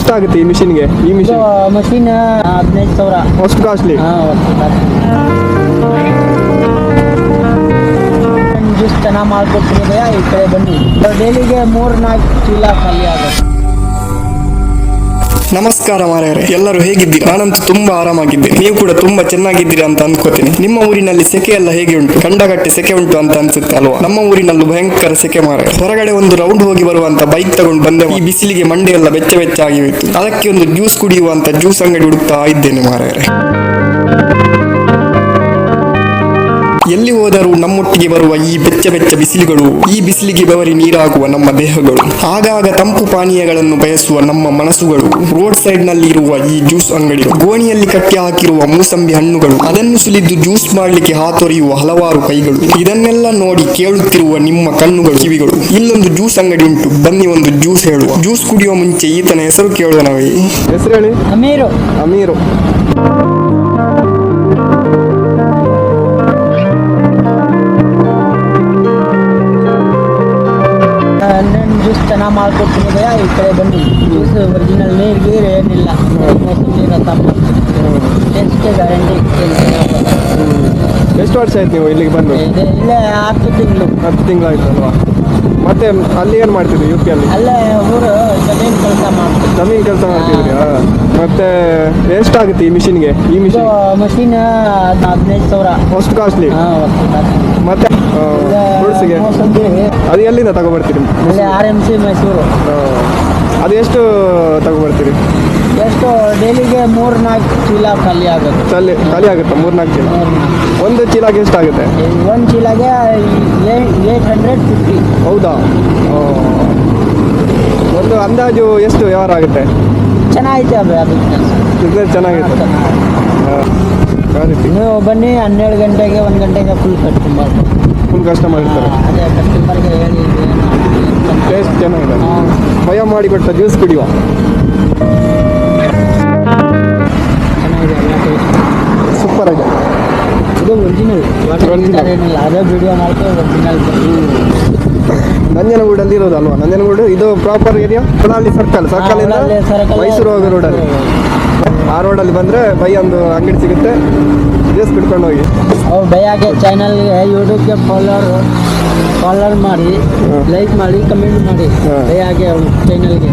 ಎಷ್ಟಾಗುತ್ತೆ ಈ ಮಿಷಿನ್ಗೆ? ಈ ಮಿಷಿನ್ ಮಷೀನ್ 15,000. ಅಷ್ಟು ಕಾಸ್ಟ್ಲಿ? ಜ್ಯೂಸ್ ಚೆನ್ನಾಗಿ ಮಾಡ್ಕೊಡ್ತೀನಿ ಭಯ್ಯ, ಈ ಕಡೆ ಬನ್ನಿ. ಡೈಲಿಗೆ 3-4 ಚೀಲ ಖಾಲಿ ಆಗುತ್ತೆ. ನಮಸ್ಕಾರ ಮಾರಾಯರೆ, ಎಲ್ಲರೂ ಹೇಗಿದ್ದೀರಿ? ನಾನಂತೂ ತುಂಬಾ ಆರಾಮಾಗಿದ್ದೀನಿ. ನೀವು ಕೂಡ ತುಂಬಾ ಚೆನ್ನಾಗಿದ್ದೀರಿ ಅಂತ ಅನ್ಕೋತೀನಿ. ನಿಮ್ಮ ಊರಿನಲ್ಲಿ ಸೆಕೆ ಎಲ್ಲ ಹೇಗೆ ಉಂಟು? ಕಂಡಗಟ್ಟೆ ಸೆಕೆ ಉಂಟು ಅಂತ ಅನ್ಸುತ್ತೆ ಅಲ್ವಾ? ನಮ್ಮ ಊರಿನಲ್ಲೂ ಭಯಂಕರ ಸೆಕೆ ಮಾರಾಯ. ಹೊರಗಡೆ ಒಂದು ರೌಂಡ್ ಹೋಗಿ ಬರುವಂತ ಬೈಕ್ ತಗೊಂಡು ಬಂದೆ. ಈ ಬಿಸಿಲಿಗೆ ಮಂಡೆ ಎಲ್ಲ ಬೆಚ್ಚ ಬೆಚ್ಚ ಆಗಿ ಹೋಯ್ತು. ಅದಕ್ಕೆ ಒಂದು ಜ್ಯೂಸ್ ಕುಡಿಯುವಂತ ಜ್ಯೂಸ್ ಅಂಗಡಿ ಹುಡುಕ್ತಾ ಇದ್ದೇನೆ ಮಾರಾಯರೆ. ಎಲ್ಲಿ ಹೋದರೂ ನಮ್ಮೊಟ್ಟಿಗೆ ಬರುವ ಈ ಬೆಚ್ಚ ಬೆಚ್ಚ ಬಿಸಿಲುಗಳು, ಈ ಬಿಸಿಲಿಗೆ ಬೆವರಿ ನೀರಾಗುವ ನಮ್ಮ ದೇಹಗಳು, ಆಗಾಗ ತಂಪು ಪಾನೀಯಗಳನ್ನು ಬಯಸುವ ನಮ್ಮ ಮನಸ್ಸುಗಳು, ರೋಡ್ ಸೈಡ್ ನಲ್ಲಿ ಇರುವ ಈ ಜ್ಯೂಸ್ ಅಂಗಡಿ, ಗೋಣಿಯಲ್ಲಿ ಕಟ್ಟಿ ಹಾಕಿರುವ ಮೂಸಂಬಿ ಹಣ್ಣುಗಳು, ಅದನ್ನು ಸುಲಿದು ಜ್ಯೂಸ್ ಮಾಡ್ಲಿಕ್ಕೆ ಹಾತೊರೆಯುವ ಹಲವಾರು ಕೈಗಳು, ಇದನ್ನೆಲ್ಲ ನೋಡಿ ಕೇಳುತ್ತಿರುವ ನಿಮ್ಮ ಕಣ್ಣುಗಳು, ಕಿವಿಗಳು. ಇಲ್ಲೊಂದು ಜ್ಯೂಸ್ ಅಂಗಡಿ ಉಂಟು, ಬನ್ನಿ ಒಂದು ಜ್ಯೂಸ್ ಹೇಳುವ. ಜ್ಯೂಸ್ ಕುಡಿಯುವ ಮುಂಚೆ ಈತನ ಹೆಸರು ಕೇಳೋಣವೇ? ಹೆಸರು ಹೇಳಿ. ಅಮೀರು. ಅಮೀರು. ಜ್ಯೂಸ್ ಚೆನ್ನಾಗಿ ಮಾಡ್ಕೊಡ್ತೀನಿ ಭಯ್ಯ, ಈ ಕಡೆ ಬನ್ನಿ. ಜ್ಯೂಸ್ ಒರಿಜಿನಲ್ ನೀರಿಗೆ ಏನಿಲ್ಲ, ಟೇಸ್ಟ್ಗೆ ಗ್ಯಾರಂಟಿ. ಎಷ್ಟು ವರ್ಷ ಆಯ್ತು ನೀವು ಇಲ್ಲಿಗೆ ಬಂದು? ಇಲ್ಲೇ 10 ತಿಂಗಳು. 10 ತಿಂಗಳಾಯ್ತು ಅಲ್ವಾ? ಮತ್ತೆ ಅಲ್ಲಿ ಏನು ಮಾಡ್ತಿದ್ರಿ ಯು ಪಿಯಲ್ಲಿ? ಅಲ್ಲೇ ಊರು ಜಮೀನು ಕೆಲಸ ಮಾಡ್ತೀವಿ. ಜಮೀನು ಕೆಲಸ ಮಾಡ್ತಿದ್ರಿ? ಮತ್ತೆ ಎಷ್ಟಾಗುತ್ತೆ ಈ ಮಿಷಿನ್ಗೆ? ಈ ಮಿಷಿನ್ ಮಷೀನ್ 15,000. ಅಷ್ಟು ಕಾಸ್ಟ್ಲಿ? ಮತ್ತೆ ಫ್ರೂಟ್ಸಿಗೆ ಅದು ಎಲ್ಲಿಂದ ತಗೊಬರ್ತೀರಿ? RMC ಮೈಸೂರು. ಅದು ಎಷ್ಟು ತಗೊಬರ್ತೀರಿ? ಎಷ್ಟು ಡೈಲಿಗೆ 3-4 ಚೀಲ ಖಾಲಿ ಆಗುತ್ತೆ. ಖಾಲಿ ಆಗುತ್ತೆ 3-4 ಚೀಲ? ಒಂದು ಚೀಲಕ್ಕೆ ಎಷ್ಟಾಗುತ್ತೆ? ಒಂದು ಚೀಲಗೆ 850. ಹೌದಾ? ಒಂದು ಅಂದಾಜು ಎಷ್ಟು ವ್ಯವಹಾರ ಆಗುತ್ತೆ? ಚೆನ್ನಾಗೈತೆ ಅದು ಬಿಸ್ನೆಸ್ ಚೆನ್ನಾಗಿದೆ. ನೀವು ಬನ್ನಿ, 12 ಗಂಟೆಗೆ 1 ಗಂಟೆಗೆ ಫುಲ್ ಕಸ್ಟಮರ್ ಇರ್ತಾರೆ. ಅದೇ ಕಸ್ಟಮರ್ಗೆ ಹೇಳಿ ಟೇಸ್ಟ್ ಚೆನ್ನಾಗಿದೆ. ಭಯ ಮಾಡಿಕೊಟ್ಟ ಜ್ಯೂಸ್ ಕುಡಿಯುವ. ಚೆನ್ನಾಗಿದೆ, ಸೂಪರ್ ಆಗಿದೆ. ಇದು ಒರಿಜಿನಲ್ ಏನಿಲ್ಲ, ಅದೇ ವಿಡಿಯೋ ಮಾಡ್ತೀವಿ. ಒರಿಜಿನಲ್ ನಂಜನಗೂಡಲ್ಲಿ ಇರೋದಲ್ವಾ? ನಂಜನಗೂಡು ಇದು ಪ್ರಾಪರ್ ಏರಿಯಾ ಹೊನ್ನಾಳಿ ಸರ್ಕಲ್ ಇಂದ ಮೈಸೂರು ಹೋಗೋ ರೋಡಲ್ಲಿ. ಆ ರೋಡಲ್ಲಿ ಬಂದರೆ ಬೈ ಒಂದು ಅಂಗಡಿ ಸಿಗುತ್ತೆ, ಜ್ಯೂಸ್ ಕುಡ್ಕೊಂಡು ಹೋಗಿ. ಭಯ್ಯಾಗೆ ಚಾನಲ್ಗೆ ಯೂಟ್ಯೂಬ್ಗೆ ಫಾಲೋವರ್ ಮಾಡಿ, ಲೈಕ್ ಮಾಡಿ, ಕಮೆಂಟ್ ಮಾಡಿ ಭಯ್ಯಾಗೆ ಚಾನಲ್ಗೆ.